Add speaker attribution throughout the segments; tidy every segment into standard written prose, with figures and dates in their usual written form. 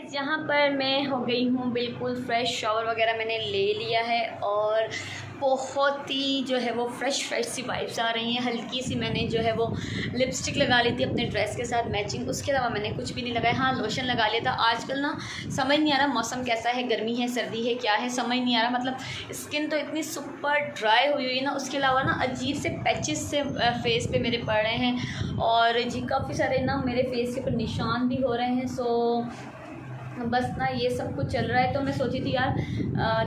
Speaker 1: Guys, यहाँ पर मैं हो गई हूँ बिल्कुल फ़्रेश। शावर वगैरह मैंने ले लिया है और बहुत ही जो है वो फ़्रेश सी वाइब्स आ रही हैं। हल्की सी मैंने जो है वो लिपस्टिक लगा ली थी अपने ड्रेस के साथ मैचिंग, उसके अलावा मैंने कुछ भी नहीं लगाया। हाँ, लोशन लगा लिया था। आजकल ना समझ नहीं आ रहा मौसम कैसा है, गर्मी है सर्दी है क्या है समझ नहीं आ रहा। मतलब स्किन तो इतनी सुपर ड्राई हुई हुई है ना, उसके अलावा ना अजीब से पैचेस से फेस पे मेरे पड़ रहे हैं और जी काफ़ी सारे ना मेरे फेस के ऊपर निशान भी हो रहे हैं। सो बस ना ये सब कुछ चल रहा है। तो मैं सोची थी यार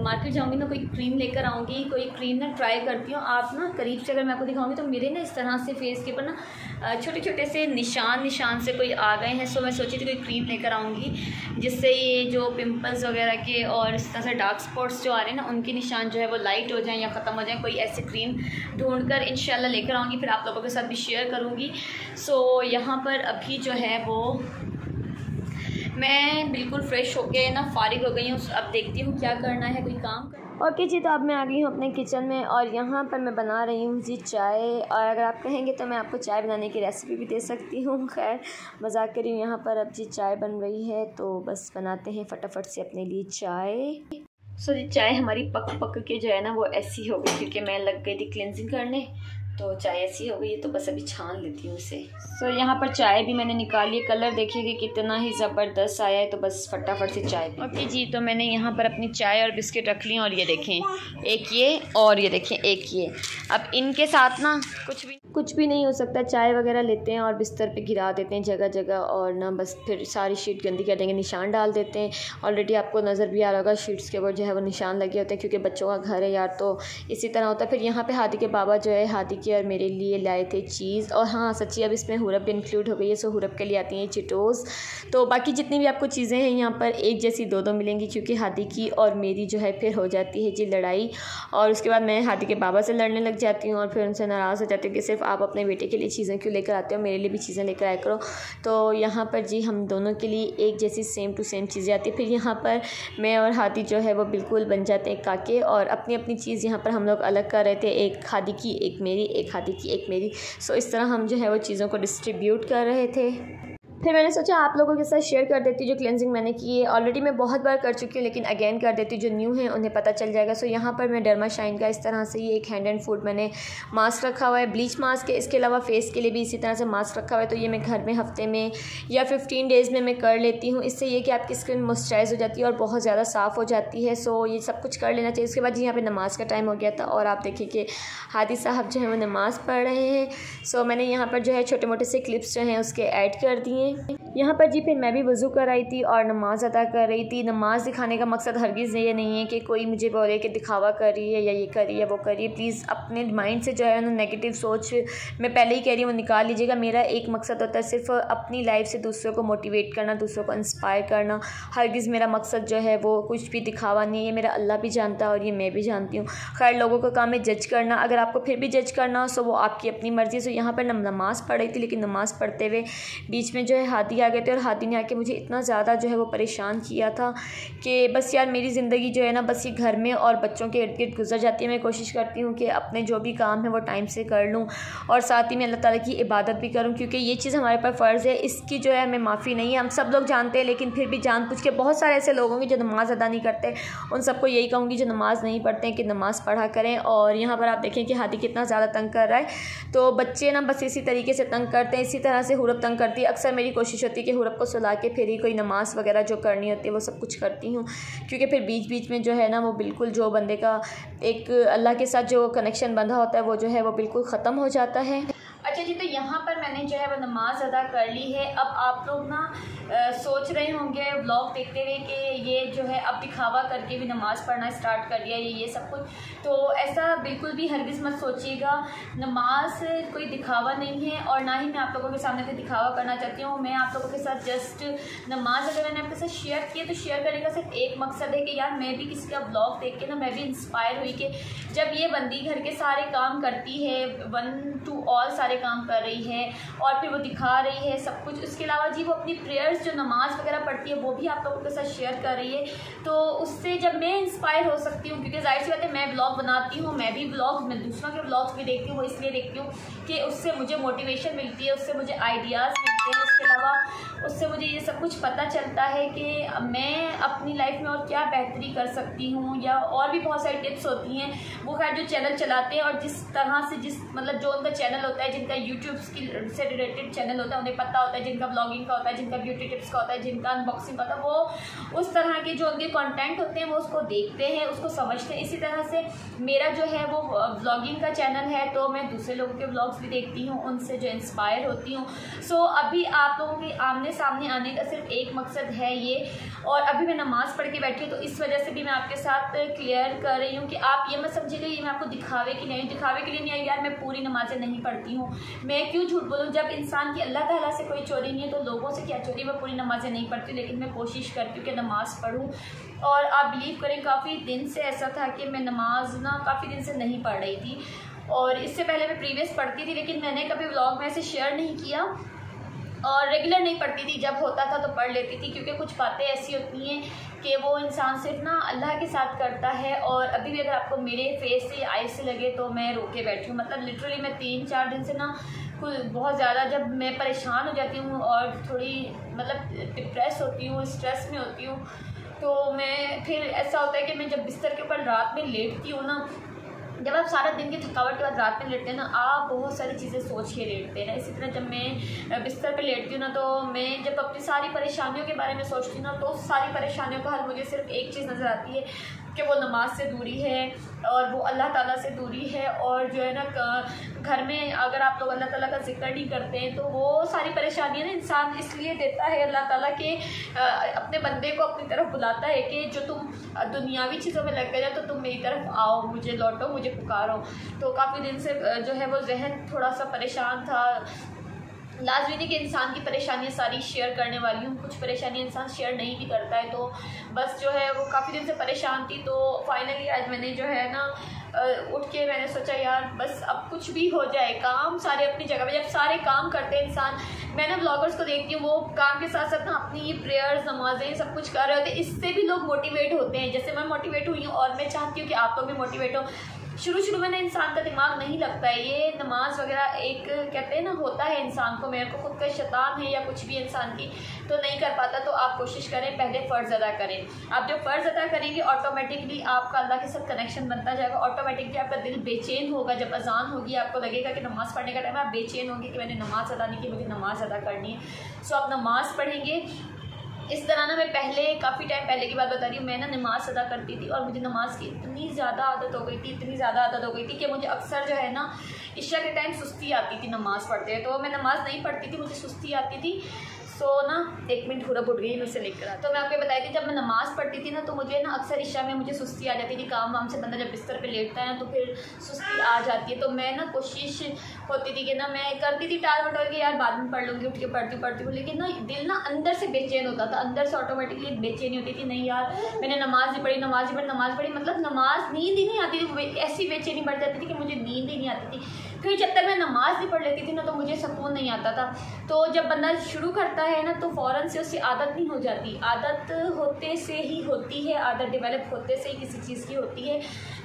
Speaker 1: मार्केट जाऊंगी ना, कोई क्रीम लेकर आऊँगी, कोई क्रीम ना ट्राई करती हूँ। आप ना करीब से अगर मैं आपको दिखाऊंगी तो मेरे ना इस तरह से फेस के ऊपर ना छोटे छोटे से निशान से कोई आ गए हैं। सो मैं सोची थी कोई क्रीम लेकर आऊँगी जिससे ये जो पिंपल्स वगैरह के और इस तरह से डार्क स्पॉट्स जो आ रहे हैं ना उनके निशान जो है वो लाइट हो जाएँ या ख़त्म हो जाएँ। कोई ऐसी क्रीम ढूँढ कर इंशाल्लाह लेकर आऊँगी, फिर आप लोगों के साथ भी शेयर करूँगी। सो यहाँ पर अभी जो है वो मैं बिल्कुल फ़्रेश होके ना फारिग हो गई हूँ। अब देखती हूँ क्या करना है, कोई काम ओके जी। तो अब मैं आ गई हूँ अपने किचन में और यहाँ पर मैं बना रही हूँ जी चाय। और अगर आप कहेंगे तो मैं आपको चाय बनाने की रेसिपी भी दे सकती हूँ। खैर मजाक कर रही हूँ। यहाँ पर अब जी चाय बन रही है तो बस बनाते हैं फटाफट से अपने लिए चाय। सो जी चाय हमारी पक के जो है ना वो ऐसी हो गई क्योंकि मैं लग गई थी क्लिनजिंग करने, तो चाय ऐसी हो गई है। तो बस अभी छान लेती हूँ उसे। सो यहाँ पर चाय भी मैंने निकाली है। कलर देखिए कि कितना ही ज़बरदस्त आया है। तो बस फटाफट से चाय ओके जी। तो मैंने यहाँ पर अपनी चाय और बिस्किट रख ली और ये देखें एक ये और ये देखें एक ये। अब इनके साथ ना कुछ भी नहीं हो सकता। चाय वगैरह लेते हैं और बिस्तर पे गिरा देते हैं जगह जगह और ना बस फिर सारी शीट गंदी कर देंगे, निशान डाल देते हैं। ऑलरेडी आपको नज़र भी आ रहा होगा शीट्स के ऊपर जो है वो निशान लगे होते हैं क्योंकि बच्चों का घर है यार, तो इसी तरह होता है। फिर यहाँ पे हादी के बाबा जो है हादी के और मेरे लिए लाए थे चीज़। और हाँ सच्ची अब इसमें हुरब भी इंक्लूड हो गई है। सो हुरब के लिए आती हैं चिटोज़। तो बाकी जितनी भी आपको चीज़ें हैं यहाँ पर एक जैसी दो मिलेंगी क्योंकि हादी की और मेरी जो है फिर हो जाती है जी लड़ाई। और उसके बाद मैं हादी के बाबा से लड़ने लग जाती हूँ और फिर उनसे नाराज़ हो जाती हूँ कि सिर्फ आप अपने बेटे के लिए चीज़ें क्यों लेकर आते हो, मेरे लिए भी चीज़ें लेकर आया करो। तो यहाँ पर जी हम दोनों के लिए एक जैसी सेम टू सेम चीज़ें आती है। फिर यहाँ पर मैं और हादी जो है वो बिल्कुल बन जाते हैं काके और अपनी अपनी चीज़ यहाँ पर हम लोग अलग कर रहे थे, एक हादी की एक मेरी, एक हादी की एक मेरी। सो इस तरह हम जो है वो चीज़ों को डिस्ट्रीब्यूट कर रहे थे। फिर मैंने सोचा आप लोगों के साथ शेयर कर देती हूँ जो क्लेंजिंग मैंने की है। ऑलरेडी मैं बहुत बार कर चुकी हूँ लेकिन अगेन कर देती हूँ, जो न्यू है उन्हें पता चल जाएगा। सो यहाँ पर मैं डर्मा शाइन का इस तरह से ये एक हैंड एंड फुट मैंने मास्क रखा हुआ है, ब्लीच मास्क है। इसके अलावा फेस के लिए भी इसी तरह से मास्क रखा हुआ है। तो ये मैं घर में हफ्ते में या 15 डेज़ में मैं कर लेती हूँ। इससे ये कि आपकी स्किन मॉइस्चराइज हो जाती है और बहुत ज़्यादा साफ़ हो जाती है। सो ये सब कुछ कर लेना चाहिए। उसके बाद यहाँ पर नमाज़ का टाइम हो गया था और आप देखिए कि हादी साहब जो है वो नमाज़ पढ़ रहे हैं। सो मैंने यहाँ पर जो है छोटे मोटे से क्लिप्स जो हैं उसके ऐड कर दिए। यहाँ पर जी फिर मैं भी वज़ू कर आई थी और नमाज़ अदा कर रही थी। नमाज़ दिखाने का मकसद हरगिज़ ये नहीं है कि कोई मुझे बोले कि दिखावा कर रही है या ये कर रही है वो कर रही है। प्लीज़ अपने माइंड से जो है ना नेगेटिव सोच मैं पहले ही कह रही हूँ वो निकाल लीजिएगा। मेरा एक मकसद होता है सिर्फ अपनी लाइफ से दूसरों को मोटिवेट करना, दूसरों को इंस्पायर करना। हरगिज़ मेरा मकसद जो है वो कुछ भी दिखावा नहीं है। ये मेरा अल्लाह भी जानता है और ये मैं भी जानती हूँ। खैर लोगों का काम है जज करना। अगर आपको फिर भी जज करना हो सो वो आपकी अपनी मर्ज़ी। सो यहाँ पर नमाज़ पढ़ रही थी लेकिन नमाज़ पढ़ते हुए बीच में जो है हादी आ गए थे और हादी ने आके मुझे इतना ज़्यादा जो है वो परेशान किया था कि बस यार मेरी ज़िंदगी जो है ना बस ये घर में और बच्चों के इर्द गिर्द गुजर जाती है। मैं कोशिश करती हूँ कि अपने जो भी काम है वो टाइम से कर लूँ और साथ ही में अल्लाह ताला की इबादत भी करूँ क्योंकि ये चीज़ हमारे पर फ़र्ज़ है। इसकी जो है हमें माफ़ी नहीं है। हम सब लोग जानते हैं लेकिन फिर भी जानबूझ के बहुत सारे ऐसे लोग होंगे जो नमाज़ अदा नहीं करते। उन सबको यही कहूँगी जो नमाज़ नहीं पढ़ते हैं कि नमाज़ पढ़ा करें। और यहाँ पर आप देखें कि हादी कितना ज़्यादा तंग कर रहा है। तो बच्चे ना बस इसी तरीके से तंग करते हैं, इसी तरह से हुरब तंग करती है। अक्सर मेरी कोशिश होती है कि हुरब को सुला के फिर ही कोई नमाज़ वगैरह जो करनी होती है वो सब कुछ करती हूँ क्योंकि फिर बीच बीच में जो है ना वो बिल्कुल जो बंदे का एक अल्लाह के साथ जो कनेक्शन बंधा होता है वो जो है वो बिल्कुल ख़त्म हो जाता है। अच्छा जी, तो यहाँ पर मैंने जो है वो नमाज़ अदा कर ली है। अब आप लोग ना सोच रहे होंगे व्लॉग देखते हुए कि ये जो है अब दिखावा करके भी नमाज़ पढ़ना स्टार्ट कर दिया ये सब कुछ। तो ऐसा बिल्कुल भी हरगिज़ मत सोचिएगा। नमाज कोई दिखावा नहीं है और ना ही मैं आप लोगों के सामने कोई दिखावा करना चाहती हूँ। मैं आप लोगों के साथ जस्ट नमाज अगर मैंने आपके साथ शेयर किया तो शेयर करने का सिर्फ एक मकसद है कि यार मैं भी किसी का व्लॉग देख के ना मैं भी इंस्पायर हुई कि जब ये बंदी घर के सारे काम करती है वन टू ऑल सारे काम कर रही है और फिर वो दिखा रही है सब कुछ। उसके अलावा जी वो अपनी प्रेयर्स जो नमाज़ वगैरह पढ़ती है वो भी आप लोगों के साथ शेयर कर रही है। तो उससे जब मैं इंस्पायर हो सकती हूँ, क्योंकि जाहिर सी बात है मैं ब्लॉग बनाती हूँ, मैं भी ब्लॉग, मैं दूसरों के ब्लॉग्स भी देखती हूँ, वो इसलिए देखती हूँ कि उससे मुझे मोटिवेशन मिलती है, उससे मुझे आइडियाज़ मिलते हैं। उसके अलावा उससे मुझे ये सब कुछ पता चलता है कि मैं अपनी लाइफ में और क्या बेहतरी कर सकती हूँ, या और भी बहुत सारी टिप्स होती हैं। वो खैर जो चैनल चलाते हैं और जिस तरह से मतलब जो उनका चैनल होता है, जिनका यूट्यूब से रिलेटेड चैनल होता है, उन्हें पता होता है, जिनका ब्लॉगिंग का होता है, जिनका ब्यूटी टिप्स का होता है, जिनका अनबॉक्सिंग का होता है, वो उस तरह के जो उनके कंटेंट होते हैं वो उसको देखते हैं, उसको समझते हैं। इसी तरह से मेरा जो है वो ब्लॉगिंग का चैनल है, तो मैं दूसरे लोगों के ब्लॉग्स भी देखती हूँ, उनसे जो इंस्पायर होती हूँ। सो अभी आप लोगों के आमने सामने आने का सिर्फ एक मकसद है ये, और अभी मैं नमाज़ पढ़ के बैठी हूँ, तो इस वजह से भी मैं आपके साथ क्लियर कर रही हूँ कि आप ये मत समझिएगा ये मैं आपको दिखावे के लिए नहीं आई यार मैं पूरी नमाज़ें नहीं पढ़ती हूँ, मैं क्यों झूठ बोलूँ। जब इंसान की अल्लाह ताला से कोई चोरी नहीं है तो लोगों से क्या चोरी। मैं पूरी नमाज़ें नहीं पढ़ती, लेकिन मैं कोशिश करती हूँ कि नमाज़ पढ़ूँ। और आप बिलीव करें काफ़ी दिन से ऐसा था कि मैं नमाज ना काफ़ी दिन से नहीं पढ़ रही थी, और इससे पहले मैं प्रीवियस पढ़ती थी, लेकिन मैंने कभी व्लॉग में ऐसे शेयर नहीं किया और रेगुलर नहीं पढ़ती थी। जब होता था तो पढ़ लेती थी, क्योंकि कुछ बातें ऐसी होती हैं कि वो इंसान सिर्फ ना अल्लाह के साथ करता है। और अभी भी अगर आपको मेरे फेस से आई से लगे तो मैं रो के बैठी हूँ। मतलब लिटरली मैं 3-4 दिन से ना बहुत ज़्यादा, जब मैं परेशान हो जाती हूँ और थोड़ी मतलब डिप्रेस होती हूँ, स्ट्रेस में होती हूँ, तो मैं फिर ऐसा होता है कि मैं जब बिस्तर के ऊपर रात में लेटती हूँ ना, जब आप सारा दिन की थकावट के बाद रात में लेटते हैं ना, आप बहुत सारी चीज़ें सोच के लेटते हैं ना। इसी तरह जब मैं बिस्तर पे लेटती हूँ ना, तो मैं जब अपनी सारी परेशानियों के बारे में सोचती हूँ ना, तो सारी परेशानियों का हल मुझे सिर्फ एक चीज़ नज़र आती है कि वो नमाज से दूरी है और वो अल्लाह ताला से दूरी है। और जो है ना घर में अगर आप लोग अल्लाह ताला का जिक्र नहीं करते हैं, तो वो सारी परेशानियाँ ना इंसान इसलिए देता है अल्लाह ताला के अपने बंदे को अपनी तरफ बुलाता है कि जो तुम दुनियावी चीज़ों में लग गए तो तुम मेरी तरफ आओ, मुझे लौटो, मुझे पुकारो। तो काफ़ी दिन से जो है वो जहन थोड़ा सा परेशान था। लाजमी नहीं कि इंसान की परेशानियाँ सारी शेयर करने वाली हूँ, कुछ परेशानियाँ इंसान शेयर नहीं भी करता है। तो बस जो है वो काफ़ी दिन से परेशान थी, तो फाइनली आज मैंने जो है ना उठ के मैंने सोचा यार बस अब कुछ भी हो जाए, काम सारे अपनी जगह पे। जब सारे काम करते हैं इंसान, मैं ना ब्लॉगर्स को देखती हूँ वो काम के साथ साथ ना अपनी ये प्रेयर्स नमाजें सब कुछ कर रहे होते हैं, इससे भी लोग मोटिवेट होते हैं। जैसे मैं मोटिवेट हुई हूँ और मैं चाहती हूँ कि आप लोग भी मोटिवेट हो। शुरू में ना इंसान का दिमाग नहीं लगता है, ये नमाज वगैरह एक कहते हैं ना होता है इंसान को, मेरे को खुद का शैतान है या कुछ भी इंसान की तो नहीं कर पाता। तो आप कोशिश करें, पहले फ़र्ज़ अदा करें। आप जब फ़र्ज़ अदा करेंगे ऑटोमेटिकली आपका अल्लाह के साथ कनेक्शन बनता जाएगा। ऑटोमेटिकली आपका दिल बेचैन होगा, जब अजान होगी आपको लगेगा कि नमाज़ पढ़ने का टाइम है, आप बेचैन होंगे कि मैंने नमाज़ अदा नहीं की, मुझे नमाज़ अदा करनी है। सो आप नमाज़ पढ़ेंगे। इस तरह ना मैं पहले काफ़ी टाइम पहले की बात बता रही हूँ, मैं ना नमाज़ अदा करती थी और मुझे नमाज की इतनी ज़्यादा आदत हो गई थी कि मुझे अक्सर जो है ना इशा के टाइम सुस्ती आती थी नमाज़ पढ़ते हुए। तो मैं नमाज़ नहीं पढ़ती थी, मुझे सुस्ती आती थी। सो ना 1 मिनट पूरा बुट गई मुझसे लेकर। तो मैं आपको बताई थी जब मैं नमाज़ पढ़ती थी ना, तो मुझे ना अक्सर इशा में मुझे सुस्ती आ जाती थी। काम वाम से बंदा जब बिस्तर पे लेटता है ना तो फिर सुस्ती आ जाती है। तो मैं ना कोशिश होती थी कि ना मैं करती थी टाल मटोल के यार बाद में पढ़ लूँगी, उठ के पढ़ती हूँ, लेकिन ना दिल ना अंदर से बेचैन होता था, अंदर से ऑटोमेटिकली बेचैनी होती थी। नहीं यार मैंने नमाज़ नहीं पढ़ी, नमाज़ पढ़ी, मतलब नमाज नींद ही नहीं आती थी, ऐसी बेचैनी बढ़ जाती थी कि मुझे नींद ही नहीं आती थी। फिर जब तक मैं नमाज़ नहीं पढ़ लेती थी ना तो मुझे सुकून नहीं आता था। तो जब बंदा शुरू करता है ना तो फ़ौरन से उससे आदत नहीं हो जाती, आदत होते से ही होती है, आदत डेवलप होते से ही किसी चीज़ की होती है।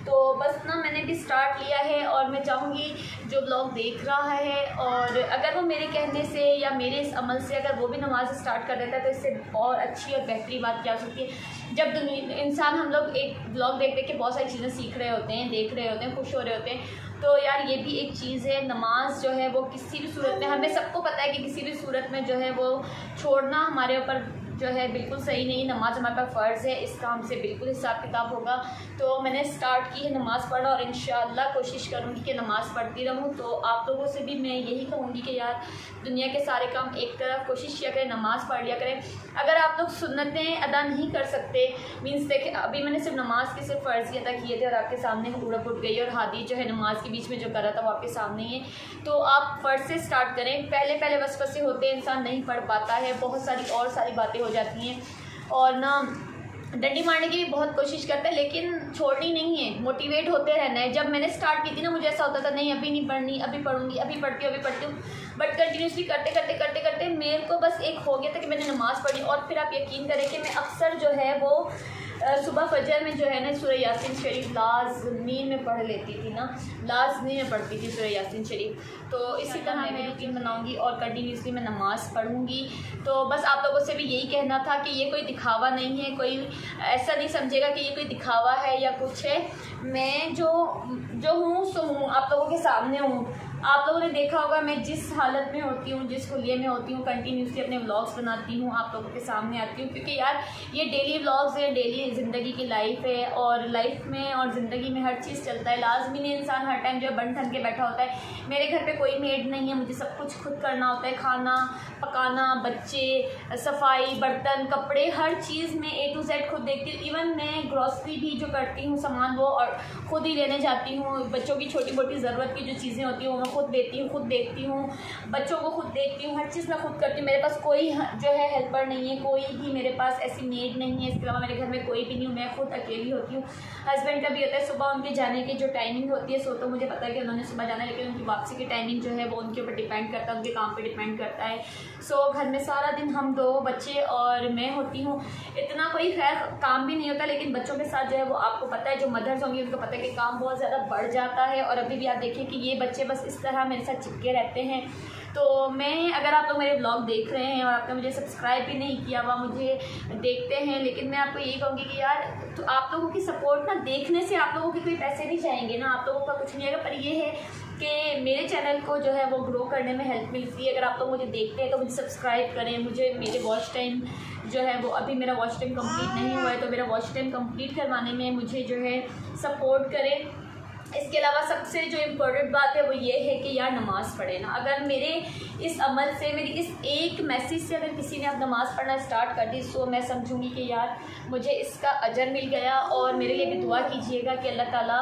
Speaker 1: तो बस ना मैंने भी स्टार्ट लिया है और मैं चाहूँगी जो ब्लॉग देख रहा है और अगर वो मेरे कहने से या मेरे इस अमल से अगर वो भी नमाज स्टार्ट कर देता है तो इससे और अच्छी और बेहतरीन बात क्या हो सकती है। जब इंसान हम लोग एक ब्लॉग देख के बहुत सारी चीज़ें सीख रहे होते हैं, देख रहे होते हैं, खुश हो रहे होते हैं, तो यार ये भी एक चीज़ है। नमाज जो है वो किसी भी सूरत में, हमें सबको पता है कि किसी भी सूरत में जो है वो छोड़ना हमारे ऊपर जो है बिल्कुल सही नहीं। नमाज हमारे पास फ़र्ज़ है, इसका हमसे बिल्कुल हिसाब किताब होगा। तो मैंने स्टार्ट की है नमाज़ पढ़ना और इंशाअल्लाह कोशिश करूँगी कि नमाज़ पढ़ती रहूँ। तो आप लोगों से भी मैं यही कहूँगी कि यार दुनिया के सारे काम एक तरफ, कोशिश किया करें, नमाज़ पढ़ लिया करें। अगर आप लोग सुन्नतें अदा नहीं कर सकते, मीन्स देखिए अभी मैंने सिर्फ नमाज के सिर्फ फ़र्ज़ अदा किए थे और आपके सामने उड़प उठ गई और हादी जो है नमाज के बीच में जो कर रहा था वो आपके सामने ही है। तो आप फ़र्ज़ से स्टार्ट करें। पहले वसवसे होते हैं, इंसान नहीं पढ़ पाता है, बहुत सारी बातें हो जाती हैं और ना डंडी मारने की भी बहुत कोशिश करता है, लेकिन छोड़नी नहीं है, मोटिवेट होते रहना है। जब मैंने स्टार्ट की थी ना, मुझे ऐसा होता था नहीं अभी नहीं पढ़नी, अभी पढ़ूंगी, अभी पढ़ती हूँ, बट कंटिन्यूसली करते मेरे को बस एक हो गया था कि मैंने नमाज़ पढ़ी। और फिर आप यकीन करें कि मैं अक्सर जो है वो सुबह फजर में जो है ना सूरह यासीन शरीफ लाज़मी में पढ़ लेती थी ना, लाज़मी में पढ़ती थी सूरह यासीन शरीफ। तो इसी तरह मैं रूटीन बनाऊंगी और कंटिन्यूसली मैं नमाज़ पढ़ूंगी। तो बस आप लोगों से भी यही कहना था कि ये कोई दिखावा नहीं है, कोई ऐसा नहीं समझेगा कि ये कोई दिखावा है या कुछ है। मैं जो हूँ सो हूँ, आप लोगों के सामने हूँ। आप लोगों ने देखा होगा मैं जिस हालत में होती हूँ, जिस हुलिये में होती हूँ, कंटिन्यूसली अपने व्लॉग्स बनाती हूँ, आप लोगों के सामने आती हूँ, क्योंकि यार ये डेली व्लॉग्स है, डेली ज़िंदगी की लाइफ है। और लाइफ में और ज़िंदगी में हर चीज़ चलता है, लाजमी नहीं इंसान हर टाइम जो है बन ठन के बैठा होता है। मेरे घर पे कोई मेड नहीं है, मुझे सब कुछ खुद करना होता है, खाना पकाना, बच्चे, सफाई, बर्तन, कपड़े, हर चीज़ में A to Z खुद देखती हूँ। इवन मैं ग्रॉसरी भी जो करती हूँ सामान वो और खुद ही लेने जाती हूँ। बच्चों की छोटी मोटी ज़रूरत की जो चीज़ें होती हैं वो मैं खुद लेती हूँ, खुद देखती हूँ, बच्चों को खुद देखती हूँ, हर चीज़ मैं खुद करती हूँ। मेरे पास कोई जो है हेल्पर नहीं है, कोई भी मेरे पास ऐसी मेड नहीं है। इसके अलावा मेरे घर में कोई भी नहीं हूँ, मैं खुद अकेली होती हूँ। हस्बैंड का भी होता है, सुबह उनके जाने की जो टाइमिंग होती है सो तो मुझे पता है कि उन्होंने सुबह जाना है, लेकिन उनकी वापसी की टाइमिंग जो है वो उनके ऊपर डिपेंड करता है, उनके काम पर डिपेंड करता है। सो घर में सारा दिन हम 2 बच्चे और मैं होती हूँ। इतना कोई खैर काम भी नहीं होता, लेकिन बच्चों के साथ जो है वो आपको पता है, जो मदर्स होंगी उनको पता है कि काम बहुत ज़्यादा बढ़ जाता है। और अभी भी आप देखिए कि ये बच्चे बस इस तरह मेरे साथ चिपके रहते हैं। तो मैं, अगर आप लोग मेरे ब्लॉग देख रहे हैं और आपने मुझे सब्सक्राइब भी नहीं किया हुआ, मुझे देखते हैं, लेकिन मैं आपको यही कहूँगी कि यार तो आप लोगों की सपोर्ट ना देखने से आप लोगों के कोई पैसे नहीं जाएंगे ना, आप लोगों का कुछ नहीं आएगा। पर ये है कि मेरे चैनल को जो है वो ग्रो करने में हेल्प मिलती है। अगर आप लोग मुझे देखते हैं तो मुझे सब्सक्राइब करें, मुझे मेरे वॉच टाइम जो है वो अभी मेरा वॉच टाइम कंप्लीट नहीं हुआ है, तो मेरा वॉच टाइम कंप्लीट करवाने में मुझे जो है सपोर्ट करें। इसके अलावा सबसे जो इम्पोर्टेंट बात है वो ये है कि यार नमाज़ पढ़े ना। अगर मेरे इस अमल से, मेरी इस एक मैसेज से अगर किसी ने अब नमाज़ पढ़ना स्टार्ट कर दी तो मैं समझूंगी कि यार मुझे इसका अजर मिल गया। और मेरे लिए भी दुआ कीजिएगा कि अल्लाह ताला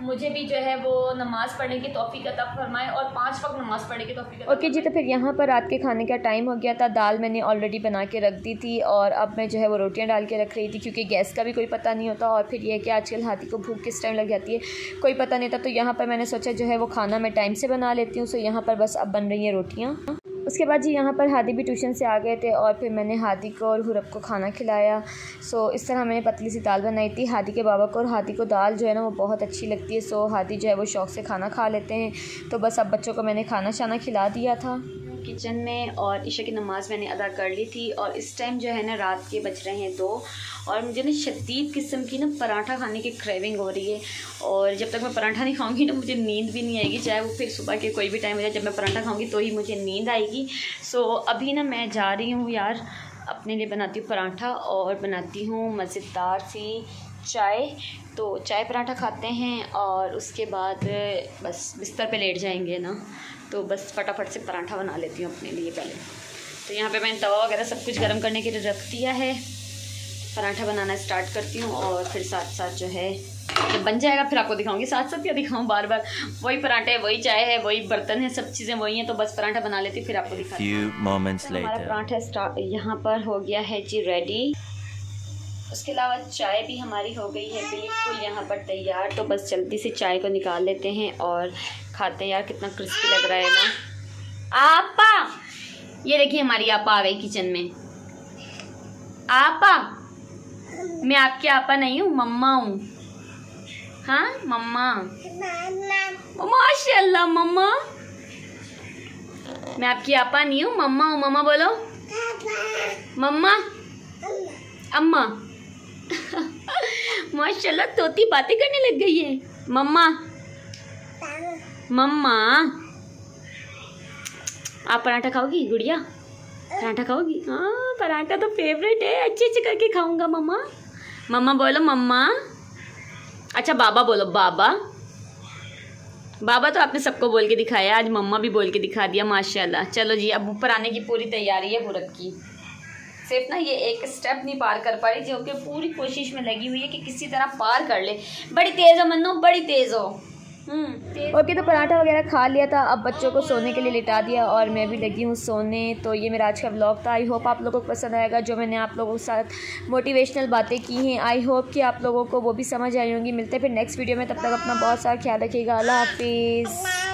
Speaker 1: मुझे भी जो है वो नमाज़ पढ़ने की तौफीक अता फरमाए और 5 वक्त नमाज़ पढ़ने की तौफीक अता।
Speaker 2: ओके जी, तो फिर यहाँ पर रात के खाने का टाइम हो गया था। दाल मैंने ऑलरेडी बना के रख दी थी और अब मैं जो है वो रोटियाँ डाल के रख रही थी, क्योंकि गैस का भी कोई पता नहीं होता। और फिर ये है कि आजकल हाथी को भूख किस टाइम लग जाती है कोई पता नहीं था। तो यहाँ पर मैंने सोचा जो है वो खाना मैं टाइम से बना लेती हूँ। सो यहाँ पर बस अब बन रही हैं रोटियाँ। उसके बाद जी यहाँ पर हादी भी ट्यूशन से आ गए थे और फिर मैंने हादी को और हुरब को खाना खिलाया। सो इस तरह मैंने पतली सी दाल बनाई थी हादी के बाबा को, और हादी को दाल जो है ना वो बहुत अच्छी लगती है। सो हादी जो है वो शौक़ से खाना खा लेते हैं। तो बस अब बच्चों को मैंने खाना शाना खिला दिया था
Speaker 1: किचन में, और ईशा की नमाज़ मैंने अदा कर ली थी। और इस टाइम जो है ना रात के बज रहे हैं 2 और मुझे ना शदीद किस्म की ना पराठा खाने की क्रेविंग हो रही है। और जब तक मैं पराठा नहीं खाऊंगी ना मुझे नींद भी नहीं आएगी, चाहे वो फिर सुबह के कोई भी टाइम हो जाए, जब मैं पराठा खाऊंगी तो ही मुझे नींद आएगी। सो अभी ना मैं जा रही हूँ यार, अपने लिए बनाती हूँ पराठा और बनाती हूँ मज़ेदार सी चाय। तो चाय पराठा खाते हैं और उसके बाद बस बिस्तर पे लेट जाएंगे ना, तो बस फटाफट से पराठा बना लेती हूँ अपने लिए पहले। तो यहाँ पे मैंने तवा वगैरह सब कुछ गर्म करने के लिए रख दिया है। पराठा बनाना स्टार्ट करती हूँ और फिर साथ साथ जो है जब बन जाएगा फिर आपको दिखाऊंगी। साथ साथ क्या दिखाऊँ, बार बार वही पराठे, वही चाय है, वही बर्तन है, सब चीज़ें वही हैं। तो बस पराठा बना लेती हूँ फिर आपको दिखाती हूँ। हमारा पराठा यहाँ पर हो गया है जी रेडी। उसके अलावा चाय भी हमारी हो गई है बिल्कुल यहाँ पर तैयार। तो बस जल्दी से चाय को निकाल लेते हैं और खाते हैं। यार कितना क्रिस्पी लग रहा है ना। आपा, ये देखिए हमारी आपा आ गई किचन में। आपा, मैं आपकी आपा नहीं हूँ, मम्मा हूँ। हाँ मम्मा, माशाल्लाह मम्मा। मैं आपकी आपा नहीं हूँ, मम्मा हूँ। मम्मा बोलो, मम्मा, अम्मा। माशाल्लाह तोती बातें करने लग गई है। मम्मा, मम्मा। आप पराठा खाओगी गुड़िया? पराठा खाओगी? हाँ पराठा तो फेवरेट है, अच्छे अच्छे करके खाऊंगा मम्मा। मम्मा बोलो मम्मा। अच्छा बाबा बोलो, बाबा। बाबा तो आपने सबको बोल के दिखाया, आज मम्मा भी बोल के दिखा दिया माशाल्लाह। चलो जी अब ऊपर आने की पूरी तैयारी है हुरब की। सिर्फ ना ये एक स्टेप नहीं पार कर पा रही, जो कि पूरी कोशिश में लगी हुई है कि किसी तरह पार कर ले। बड़ी तेज़ हो मन्नो, बड़ी तेज़ हो।
Speaker 2: ओके, तो पराठा वगैरह खा लिया था, अब बच्चों को सोने के लिए लिटा दिया और मैं भी लगी हूँ सोने। तो ये मेरा आज का व्लॉग था। आई होप आप लोगों को पसंद आएगा, जो मैंने आप लोगों के साथ मोटिवेशनल बातें की हैं। आई होप कि आप लोगों को वो भी समझ आई होंगी। मिलते हैं फिर नेक्स्ट वीडियो में, तब तक अपना बहुत सारा ख्याल रखिएगा। अल्लाह हाफिज़।